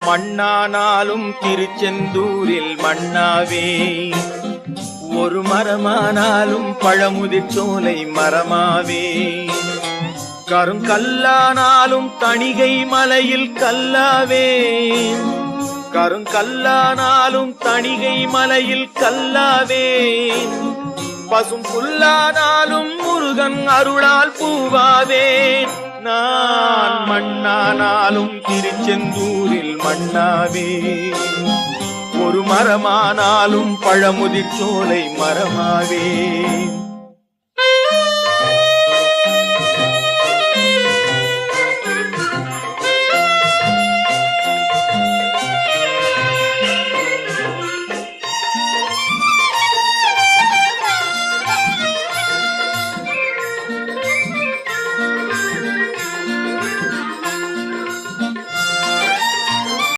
மண்ணானாலும் திருச்செந்தூரில் மண்ணாவே, ஒரு மரமானாலும் பழமுதிர் சோலை மரமாவே, கருங்கல்லானாலும் தணிகை மலையில் கல்லாவே, கருங்கல்லானாலும் தணிகை மலையில் கல்லாவே, பசும் புல்லானாலும் முருகன் அருளால் பூவாவேன். நான் மண்ணானாலும் திருச்செந்தூரில் மண்ணாவே, ஒரு மரமானாலும் பழமுதிர் சோலை மரமாவே.